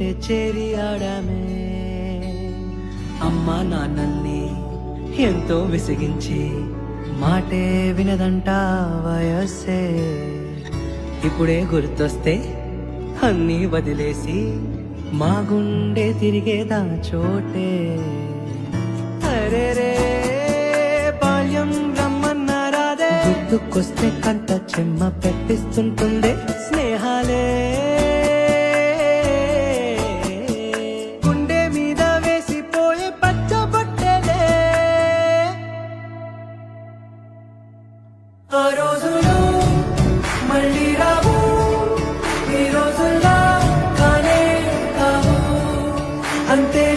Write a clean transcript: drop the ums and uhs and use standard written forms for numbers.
చేరి ఆడామే. అమ్మా నాన్నల్ని ఎంతో విసిగించి మాటే వినదంట వయస్సే. ఇప్పుడే గుర్తొస్తే అన్నీ వదిలేసి మా గుండె తిరిగేదా చోటే. అరేరే బాల్యం రమ్మన్నారాదే, గుర్తుకొస్తే కంట చెమ్మ పెట్టిస్తుంటుందే స్నేహాలే. గుండె మీద వేసిపోయే పచ్చబొట్టెలే. ఆ రోజులు మళ్ళీ రావు, ఈ రోజుల్లా కానే కావు. అంతే